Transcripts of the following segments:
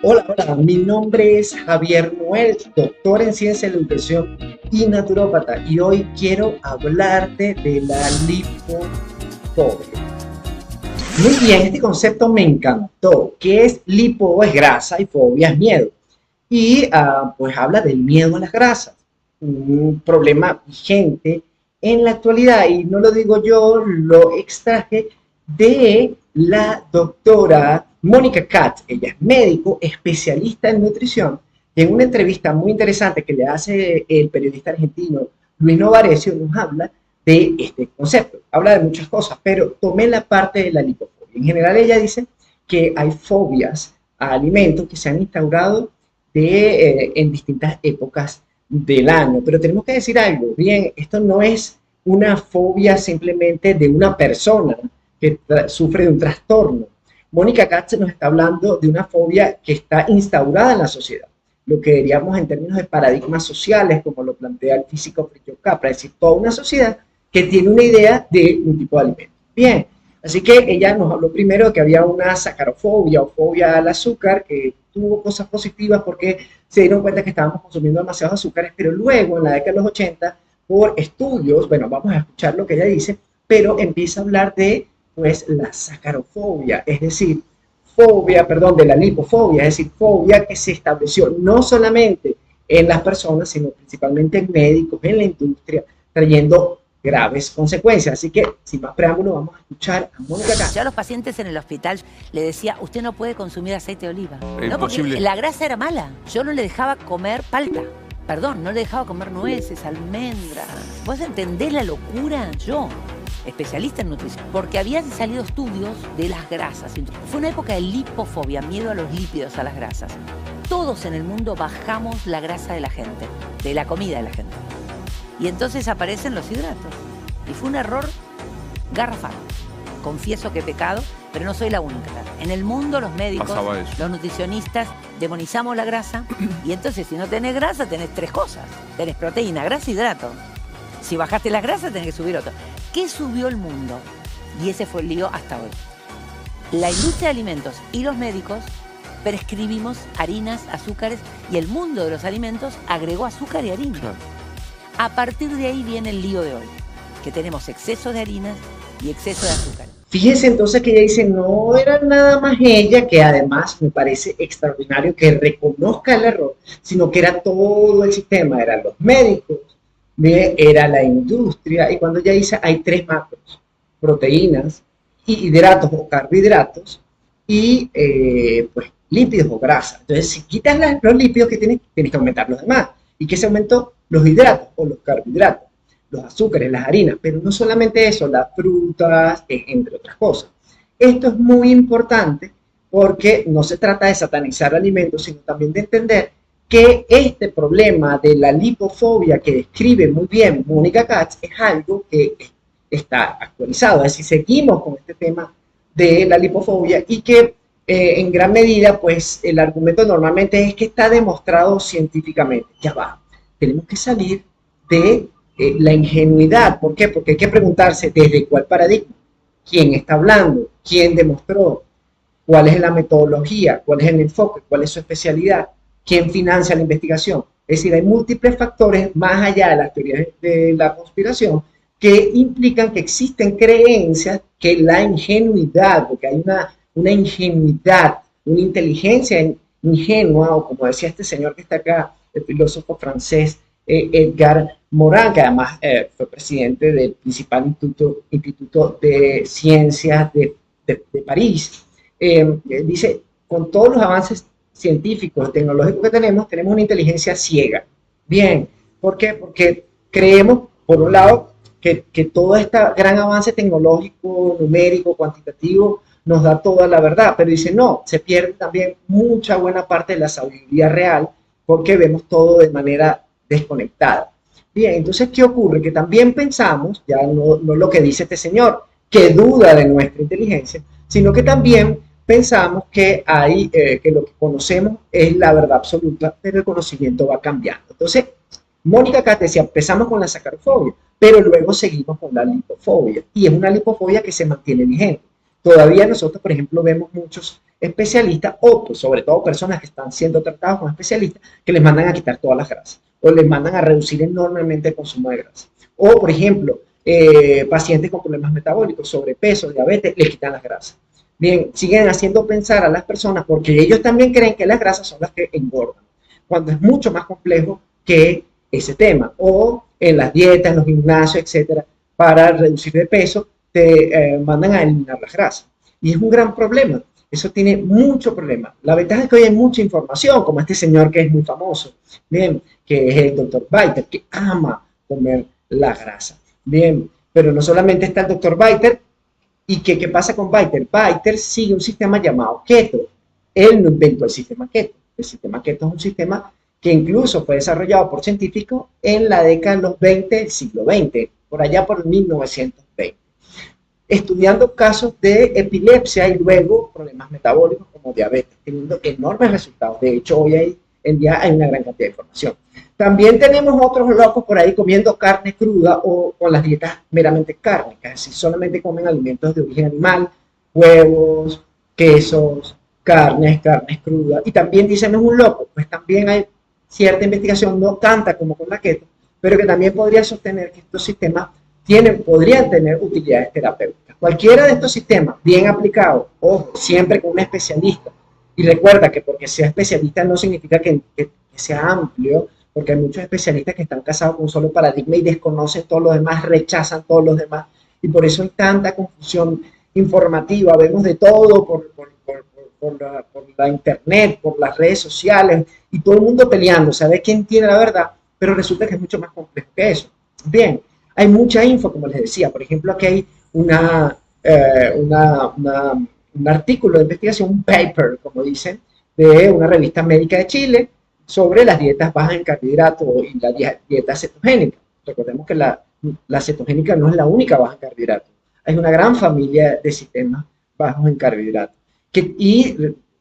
Hola, hola, mi nombre es Javier Noel, doctor en ciencia de la nutrición y naturópata, y hoy quiero hablarte de la lipofobia. Muy bien, este concepto me encantó. ¿Qué es lipo? Es grasa y fobia es miedo. Y pues habla del miedo a las grasas, un problema vigente en la actualidad. Y no lo digo yo, lo extraje de la doctora Mónica Katz. Ella es médico, especialista en nutrición. Y en una entrevista muy interesante que le hace el periodista argentino Luis Novarecio, nos habla de este concepto. Habla de muchas cosas, pero tomé la parte de la lipofobia. En general, ella dice que hay fobias a alimentos que se han instaurado en distintas épocas del año. Pero tenemos que decir algo, bien, esto no es una fobia simplemente de una persona que sufre de un trastorno. Mónica Katz nos está hablando de una fobia que está instaurada en la sociedad, lo que diríamos en términos de paradigmas sociales, como lo plantea el físico Fritjof Capra, es decir, toda una sociedad que tiene una idea de un tipo de alimento. Bien, así que ella nos habló primero de que había una sacarofobia o fobia al azúcar, que tuvo cosas positivas porque se dieron cuenta que estábamos consumiendo demasiados azúcares, pero luego en la década de los 80, por estudios, bueno, vamos a escuchar lo que ella dice, pero empieza a hablar de pues la sacarofobia, es decir, fobia, perdón, de la lipofobia, es decir, fobia que se estableció no solamente en las personas, sino principalmente en médicos, en la industria, trayendo graves consecuencias. Así que, sin más preámbulo, vamos a escuchar a Mónica Katz. Yo a los pacientes en el hospital le decía, usted no puede consumir aceite de oliva. No, porque Imposible. la grasa era mala. Yo no le dejaba comer palta. Perdón, no le dejaba comer nueces, almendras. ¿Vos entendés la locura? Yo, especialista en nutrición, porque habían salido estudios de las grasas. Fue una época de lipofobia, miedo a los lípidos, a las grasas. Todos en el mundo bajamos la grasa de la gente, de la comida de la gente. Y entonces aparecen los hidratos. Y fue un error garrafal. Confieso que he pecado, pero no soy la única. En el mundo los médicos, Pasaba eso. los nutricionistas, demonizamos la grasa y entonces si no tenés grasa tenés tres cosas. Tenés proteína, grasa, hidrato. Si bajaste las grasas tenés que subir otro. ¿Qué subió el mundo? Y ese fue el lío hasta hoy. La industria de alimentos y los médicos prescribimos harinas, azúcares y el mundo de los alimentos agregó azúcar y harina. Claro. A partir de ahí viene el lío de hoy, que tenemos exceso de harinas y exceso de azúcar. Fíjese entonces que ella dice, no era nada más ella, que además me parece extraordinario que reconozca el error, sino que era todo el sistema, eran los médicos, era la industria, y cuando ella dice hay tres macros, proteínas, hidratos o carbohidratos, y pues lípidos o grasas. Entonces, si quitas los lípidos que tienes que aumentar los demás. ¿Y qué se aumentó? Los hidratos o los carbohidratos, los azúcares, las harinas, pero no solamente eso, las frutas, entre otras cosas. Esto es muy importante porque no se trata de satanizar alimentos, sino también de entender que este problema de la lipofobia que describe muy bien Mónica Katz es algo que está actualizado, es decir, seguimos con este tema de la lipofobia y que en gran medida, pues el argumento normalmente es que está demostrado científicamente. Ya va, tenemos que salir de la ingenuidad. ¿Por qué? Porque hay que preguntarse desde cuál paradigma, quién está hablando, quién demostró, cuál es la metodología, cuál es el enfoque, cuál es su especialidad, quién financia la investigación. Es decir, hay múltiples factores más allá de las teorías de la conspiración que implican que existen creencias que la ingenuidad, porque hay una ingenuidad, una inteligencia ingenua, o como decía este señor que está acá, el filósofo francés Edgar Morin, que además fue presidente del principal instituto de ciencias de París, dice, con todos los avances científicos, tecnológicos que tenemos una inteligencia ciega. Bien, ¿por qué? Porque creemos, por un lado, que todo este gran avance tecnológico, numérico, cuantitativo, nos da toda la verdad, pero dice, no, se pierde también mucha buena parte de la sabiduría real, porque vemos todo de manera desconectada. Bien, entonces, ¿qué ocurre? Que también pensamos, ya no lo que dice este señor, que duda de nuestra inteligencia, sino que también pensamos que que lo que conocemos es la verdad absoluta, pero el conocimiento va cambiando. Entonces, Mónica Katz decía, empezamos con la sacarofobia, pero luego seguimos con la lipofobia, y es una lipofobia que se mantiene vigente. Todavía nosotros, por ejemplo, vemos muchos especialistas o pues, sobre todo personas que están siendo tratadas con especialistas que les mandan a quitar todas las grasas o les mandan a reducir enormemente el consumo de grasa. O, por ejemplo, pacientes con problemas metabólicos, sobrepeso, diabetes, les quitan las grasas. Bien, siguen haciendo pensar a las personas porque ellos también creen que las grasas son las que engordan, cuando es mucho más complejo que ese tema. O en las dietas, en los gimnasios, etcétera, para reducir de peso, te mandan a eliminar las grasas. Y es un gran problema. Eso tiene mucho problema. La ventaja es que hoy hay mucha información, como este señor que es muy famoso, bien, que es el doctor Biter, que ama comer la grasa. Bien, pero no solamente está el doctor Biter. ¿Y qué pasa con Biter? Biter sigue un sistema llamado keto. Él no inventó el sistema keto. El sistema keto es un sistema que incluso fue desarrollado por científicos en la década de los 20 del siglo XX, por allá por 1920, estudiando casos de epilepsia y luego problemas metabólicos como diabetes, teniendo enormes resultados. De hecho, hoy en día hay una gran cantidad de información. También tenemos otros locos por ahí comiendo carne cruda o con las dietas meramente cárnicas, es decir, solamente comen alimentos de origen animal, huevos, quesos, carnes crudas. Y también dicen, es un loco, pues también hay cierta investigación, no tanta como con la keto, pero que también podría sostener que estos sistemas podrían tener utilidades terapéuticas. Cualquiera de estos sistemas, bien aplicados, ojo, siempre con un especialista. Y recuerda que porque sea especialista no significa que sea amplio, porque hay muchos especialistas que están casados con un solo paradigma y desconocen todos los demás, rechazan todos los demás, y por eso hay tanta confusión informativa. Vemos de todo por la internet, por las redes sociales, y todo el mundo peleando, sabe quién tiene la verdad, pero resulta que es mucho más complejo que eso. Bien, hay mucha info, como les decía. Por ejemplo, aquí hay un artículo de investigación, un paper, como dicen, de una revista médica de Chile, sobre las dietas bajas en carbohidratos y la dieta cetogénica. Recordemos que la cetogénica no es la única baja en carbohidratos. Hay una gran familia de sistemas bajos en carbohidratos. Y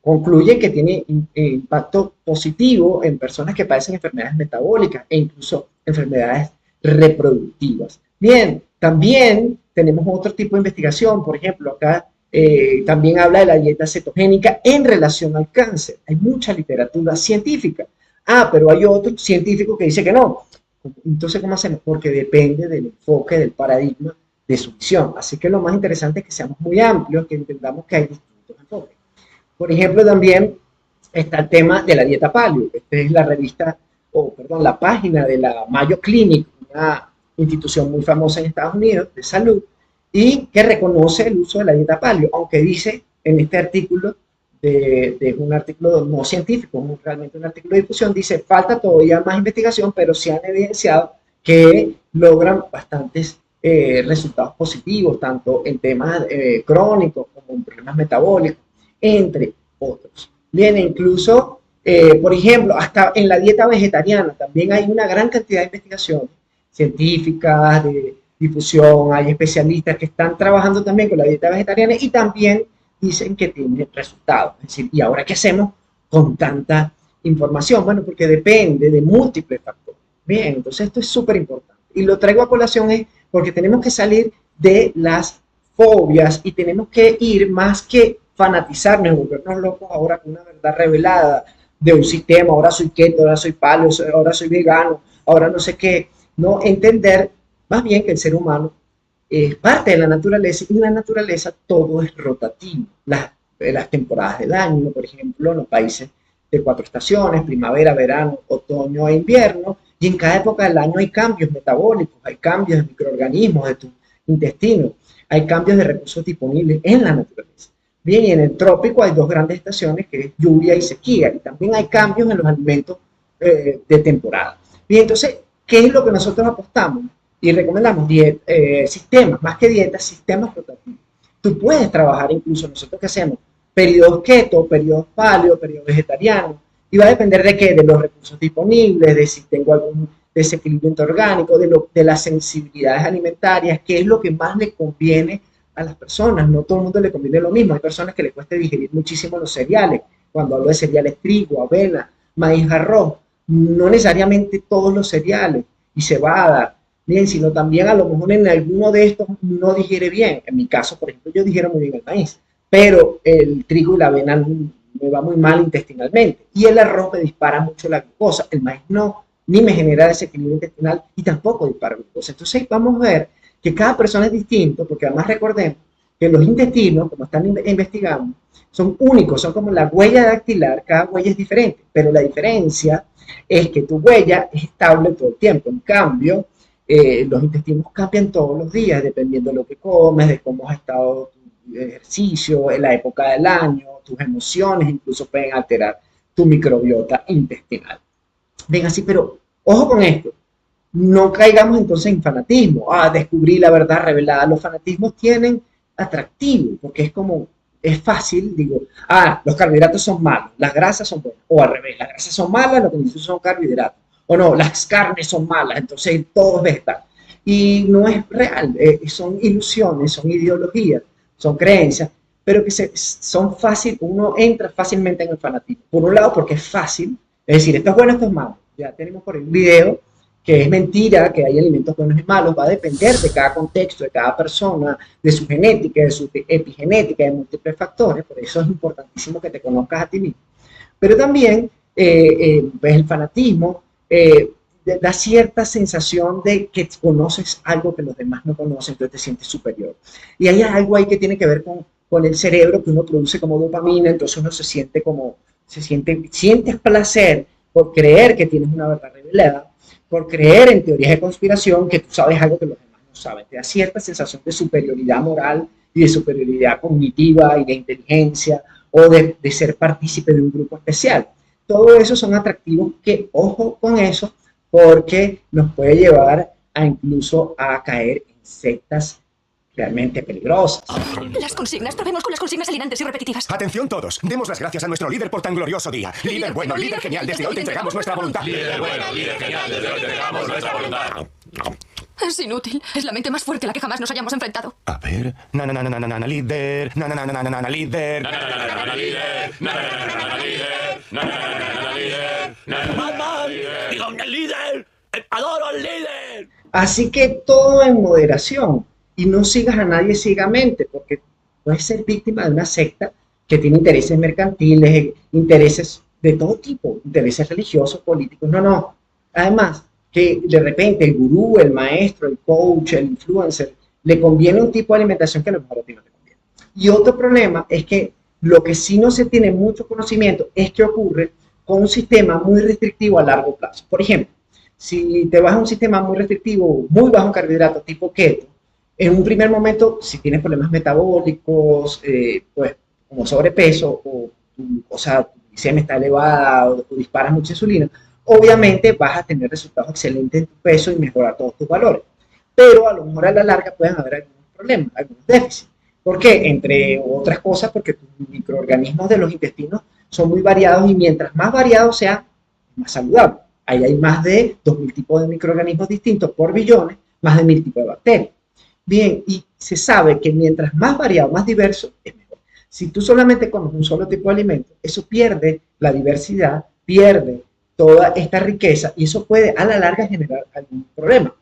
concluye que tiene impacto positivo en personas que padecen enfermedades metabólicas e incluso enfermedades reproductivas. Bien, también tenemos otro tipo de investigación. Por ejemplo, acá también habla de la dieta cetogénica en relación al cáncer. Hay mucha literatura científica. Pero hay otro científico que dice que no. Entonces, ¿cómo hacemos? Porque depende del enfoque, del paradigma de su visión. Así que lo más interesante es que seamos muy amplios, que entendamos que hay distintos enfoques. Por ejemplo, también está el tema de la dieta paleo. Esta es la revista, la página de la Mayo Clinic, una institución muy famosa en Estados Unidos de salud, y que reconoce el uso de la dieta paleo, aunque dice en este artículo, de un artículo no científico, realmente un artículo de difusión, dice, falta todavía más investigación, pero se han evidenciado que logran bastantes resultados positivos, tanto en temas crónicos como en problemas metabólicos, entre otros. Bien, incluso, por ejemplo, hasta en la dieta vegetariana también hay una gran cantidad de investigaciones científicas, de difusión, hay especialistas que están trabajando también con la dieta vegetariana y también dicen que tiene resultados. Es decir, ¿y ahora qué hacemos con tanta información? Bueno, porque depende de múltiples factores. Bien, entonces esto es súper importante. Y lo traigo a colación es porque tenemos que salir de las fobias y tenemos que ir más que fanatizarnos, volvernos locos ahora con una verdad revelada de un sistema. Ahora soy keto, ahora soy paleo, ahora soy vegano, ahora no sé qué. No entender más bien que el ser humano es parte de la naturaleza y en la naturaleza todo es rotativo. Las temporadas del año, por ejemplo, en los países de 4 estaciones, primavera, verano, otoño e invierno, y en cada época del año hay cambios metabólicos, hay cambios de microorganismos de tu intestino, hay cambios de recursos disponibles en la naturaleza. Bien, y en el trópico hay 2 grandes estaciones, que es lluvia y sequía, y también hay cambios en los alimentos de temporada. Bien, entonces, ¿qué es lo que nosotros apostamos? Y recomendamos sistemas, más que dietas, sistemas rotativos. Tú puedes trabajar incluso, nosotros que hacemos, periodos keto, periodos paleo, periodos vegetarianos, y va a depender de qué, de los recursos disponibles, de si tengo algún desequilibrio orgánico, de las sensibilidades alimentarias, qué es lo que más le conviene a las personas. No todo el mundo le conviene lo mismo. Hay personas que les cuesta digerir muchísimo los cereales. Cuando hablo de cereales, trigo, avena, maíz, arroz, no necesariamente todos los cereales y cebada, bien, sino también a lo mejor en alguno de estos no digiere bien. En mi caso, por ejemplo, yo digiero muy bien el maíz, pero el trigo y la avena me va muy mal intestinalmente. Y el arroz me dispara mucho la glucosa, el maíz no, ni me genera desequilibrio intestinal y tampoco dispara glucosa. Entonces vamos a ver que cada persona es distinto, porque además recordemos que los intestinos, como están investigando, son únicos, son como la huella dactilar, cada huella es diferente, pero la diferencia es que tu huella es estable todo el tiempo. En cambio, los intestinos cambian todos los días, dependiendo de lo que comes, de cómo has estado tu ejercicio, en la época del año, tus emociones, incluso pueden alterar tu microbiota intestinal. Ven así, pero ojo con esto, no caigamos entonces en fanatismo. Descubrí la verdad revelada. Los fanatismos tienen atractivo, porque es como, es fácil, digo, los carbohidratos son malos, las grasas son buenas, o al revés, las grasas son malas, lo que necesito son carbohidratos, o no, las carnes son malas, entonces todo es vegetal. Y no es real, son ilusiones, son ideologías, son creencias, pero que son fácil, uno entra fácilmente en el fanatismo. Por un lado, porque es fácil, es decir, esto es bueno, esto es malo. Ya tenemos por ahí un video que es mentira, que hay alimentos buenos y malos, va a depender de cada contexto, de cada persona, de su genética, de su epigenética, de múltiples factores, por eso es importantísimo que te conozcas a ti mismo. Pero también pues el fanatismo da cierta sensación de que conoces algo que los demás no conocen, entonces te sientes superior. Y hay algo ahí que tiene que ver con el cerebro, que uno produce como dopamina, entonces uno se siente como, sientes placer por creer que tienes una verdad revelada, por creer en teorías de conspiración, que tú sabes algo que los demás no saben. Te da cierta sensación de superioridad moral y de superioridad cognitiva y de inteligencia, o de ser partícipe de un grupo especial. Todo eso son atractivos que, ojo con eso, porque nos puede llevar a incluso a caer en sectas realmente peligrosas. Las consignas, probemos con las consignas alineantes y repetitivas. Atención todos, demos las gracias a nuestro líder por tan glorioso día. Líder bueno, líder genial, desde hoy te entregamos nuestra voluntad. Líder bueno, líder genial, desde hoy te entregamos nuestra voluntad. Es inútil, es la mente más fuerte a la que jamás nos hayamos enfrentado. A ver, líder, líder. Batman, dígame el líder, adoro al líder. Así que todo en moderación. Y no sigas a nadie ciegamente, porque puedes ser víctima de una secta que tiene intereses mercantiles, intereses de todo tipo, intereses religiosos, políticos. No. Además, que de repente el gurú, el maestro, el coach, el influencer, le conviene un tipo de alimentación que a lo mejor a ti no te conviene. Y otro problema es que lo que sí no se tiene mucho conocimiento es que ocurre con un sistema muy restrictivo a largo plazo. Por ejemplo, si te vas a un sistema muy restrictivo, muy bajo en carbohidratos, tipo keto, en un primer momento, si tienes problemas metabólicos, pues como sobrepeso o tu glicemia está elevada o disparas mucha insulina, obviamente vas a tener resultados excelentes en tu peso y mejorar todos tus valores. Pero a lo mejor a la larga pueden haber algunos problemas, algunos déficits. ¿Por qué? Entre otras cosas, porque tus microorganismos de los intestinos son muy variados y mientras más variados sean, más saludables. Ahí hay más de 2.000 tipos de microorganismos distintos por billones, más de 1.000 tipos de bacterias. Bien, y se sabe que mientras más variado, más diverso, es mejor. Si tú solamente comes un solo tipo de alimento, eso pierde la diversidad, pierde toda esta riqueza y eso puede a la larga generar algún problema.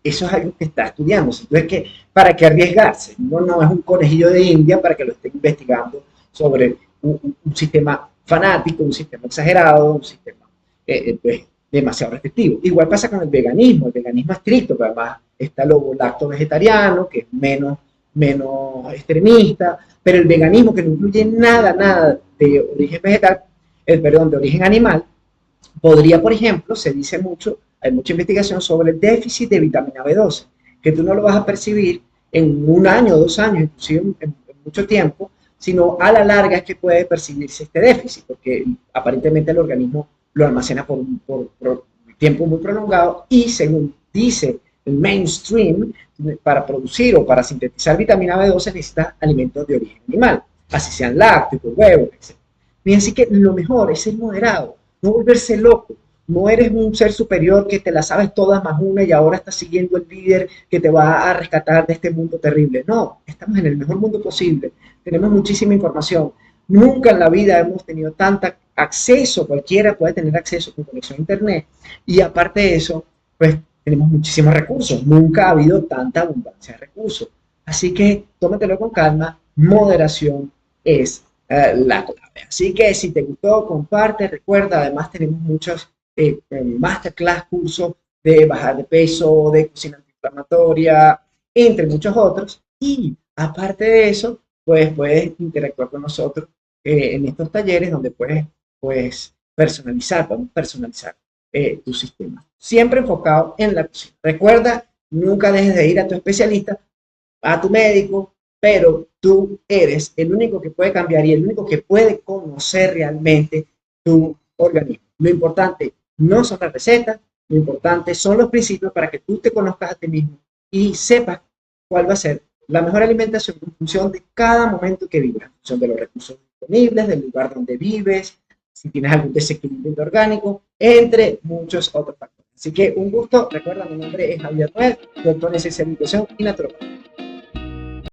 Eso es algo que está estudiándose. Entonces, ¿para qué arriesgarse? No es un conejillo de India para que lo estén investigando sobre un sistema fanático, un sistema exagerado, un sistema pues, demasiado restrictivo. Igual pasa con el veganismo estricto, pero además está el ovo-lacto vegetariano, que es menos extremista, pero el veganismo que no incluye nada de origen vegetal, de origen animal, podría, por ejemplo, se dice mucho, hay mucha investigación sobre el déficit de vitamina B12, que tú no lo vas a percibir en 1 año, 2 años, inclusive en mucho tiempo, sino a la larga es que puede percibirse este déficit, porque aparentemente el organismo lo almacena por un tiempo muy prolongado y según dice el mainstream, para producir o para sintetizar vitamina B12 necesitas alimentos de origen animal, así sean lácteos, huevos, etc. Y así que lo mejor es ser moderado, no volverse loco. No eres un ser superior que te la sabes todas más una y ahora estás siguiendo el líder que te va a rescatar de este mundo terrible. No, estamos en el mejor mundo posible, tenemos muchísima información. Nunca en la vida hemos tenido tanta acceso, cualquiera puede tener acceso con conexión a internet y aparte de eso, pues tenemos muchísimos recursos, nunca ha habido tanta abundancia de recursos. Así que tómatelo con calma, moderación, es la clave. Así que si te gustó, comparte, recuerda, además tenemos muchos masterclass, cursos de bajar de peso, de cocina antiinflamatoria, entre muchos otros. Y aparte de eso, pues puedes interactuar con nosotros en estos talleres donde puedes podemos personalizar tu sistema. Siempre enfocado en la cocina. Recuerda, nunca dejes de ir a tu especialista, a tu médico, pero tú eres el único que puede cambiar y el único que puede conocer realmente tu organismo. Lo importante no son las recetas, lo importante son los principios para que tú te conozcas a ti mismo y sepas cuál va a ser la mejor alimentación en función de cada momento que vives, en función de los recursos disponibles, del lugar donde vives, si tienes algún desequilibrio orgánico, entre muchos otros factores. Así que un gusto, recuerda, mi nombre es Javier Noel, doctor en ciencia de nutrición y naturopatía.